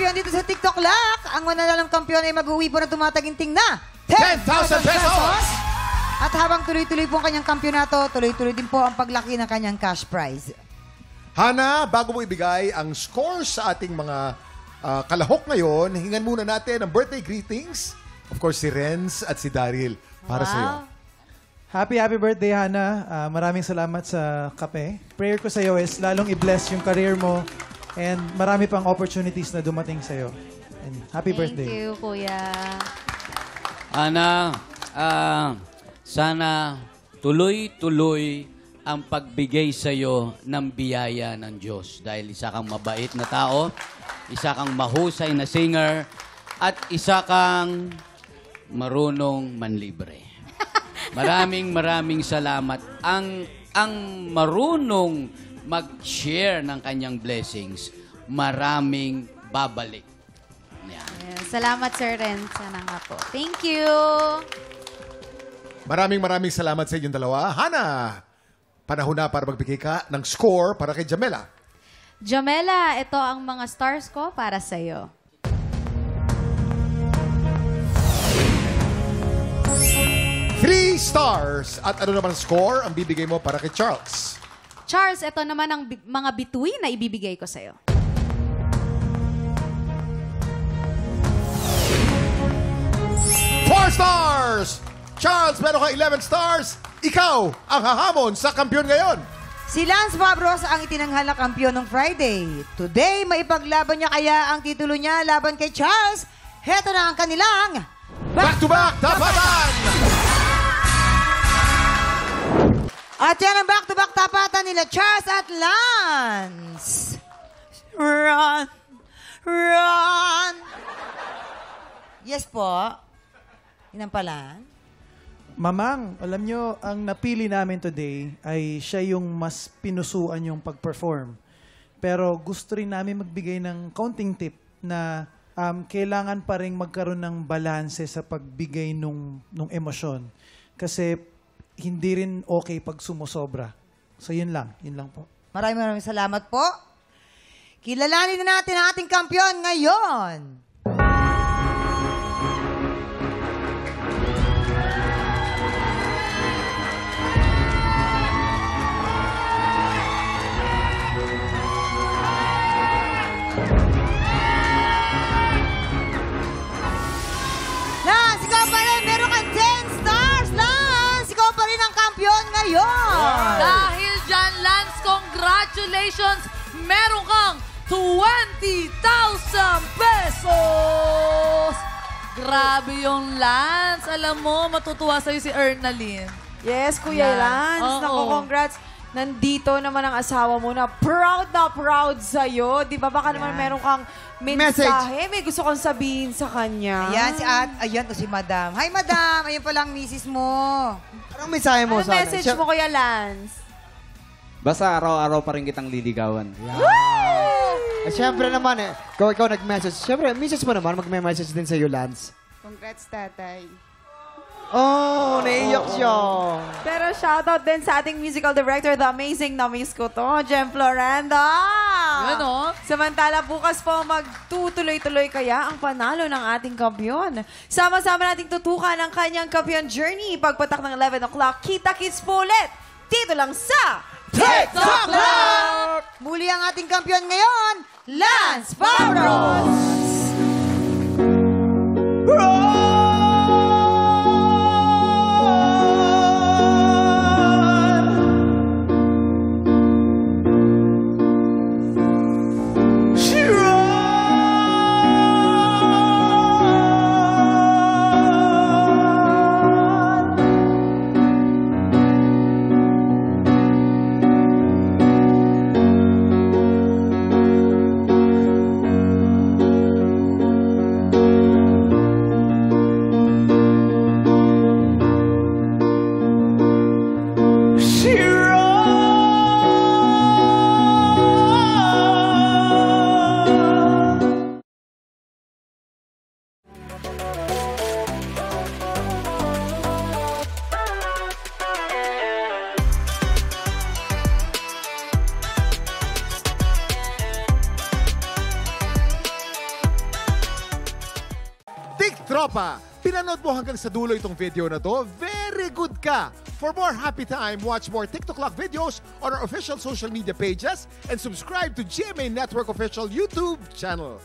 kampiyon dito sa TikTok Lock. Ang mananalang kampiyon ay mag-uwi po na tumataginting na 10,000 pesos! At habang tuloy-tuloy po ang kanyang kampyonato, tuloy-tuloy din po ang paglaki ng kanyang cash prize. Hana, bago mo ibigay ang score sa ating mga kalahok ngayon, hingan muna natin ang birthday greetings. Of course, si Renz at si Daryl para sa iyo. Happy birthday, Hana. Maraming salamat sa kape. Prayer ko sa iyo is lalong i-bless yung career mo and marami pang opportunities na dumating sa iyo. And happy birthday. Thank you, Kuya. Ana, sana tuloy-tuloy ang pagbigay sa iyo ng biyaya ng Diyos. Dahil isa kang mabait na tao, isa kang mahusay na singer, at isa kang marunong manlibre. Maraming salamat. Ang marunong mag-share ng kanyang blessings, maraming babalik. Yan. Salamat, Sir Ren. Sana nga po. Thank you. Maraming salamat sa inyong dalawa. Hana, panahon na para magbigay ka ng score para kay Jamela. Jamela, ito ang mga stars ko para sa'yo. Three stars. At ano naman ang score ang bibigay mo para kay Charles? Charles, ito naman ang mga bituin na ibibigay ko sa'yo. 4 stars! Charles, meron ka 11 stars. Ikaw ang hahamon sa kampiyon ngayon. Si Lance Fabros ang itinanghal na kampiyon ng Friday. Today, maipaglaban niya kaya ang titulo niya laban kay Charles. Heto na ang kanilang Back-to-back tapatan! At yan ang back-to-back tapatan nila Charles at Lance. Run! Run! Yes po. Yun ang pala. Mamang, alam nyo, ang napili namin today ay siya yung mas pinusuan yung pag-perform. Pero gusto rin namin magbigay ng counting tip na kailangan pa rin magkaroon ng balanse sa pagbigay nung emosyon. Kasi hindi rin okay pag sumusobra. So yun lang po. Maraming salamat po. Kilalanin na natin ang ating kampiyon ngayon. Lance, ikaw pa rin. Meron kang 10 stars, Lance. Ikaw pa rin ang kampiyon ngayon. Dahil dyan, Lance, congratulations! Meron kang 20,000 pesos! Grabe yung Lance. Alam mo, matutuwa sa'yo si Ernalyn. Yes, Kuya Lance. Oo. Naku, congrats. Nandito naman ang asawa mo na proud sa'yo. Di ba? Baka naman meron kang mensahe. May gusto kong sabihin sa kanya. Ayan to si Madam. Hi, Madam. Ayun pala ang misis mo. Anong mensahe mo Ano sa message mo, Kuya Lance? Basta araw-araw pa rin kitang liligawan. Siyempre naman ikaw nag-message. Siyempre, misis mo naman, mag-message din sa'yo, Lance. Congrats, tatay. Oh, naiyak siya. Pero shoutout din sa ating musical director, the amazing na-miss ko to, Jem Florenda. Ano? Samantala, bukas po magtutuloy-tuloy kaya ang panalo ng ating kampiyon. Sama-sama nating tutukan ang kanyang kampiyon journey. Pagpatak ng 11 o'clock, kita-kits po ulit. Dito lang sa TikTok Lock! Muli ang ating kampiyon ngayon, Lance Fabros! Tropa, pinanood mo hanggang sa dulo itong video na to? Very good ka! For more happy time, watch more TikTok Clock videos on our official social media pages and subscribe to GMA Network official YouTube channel.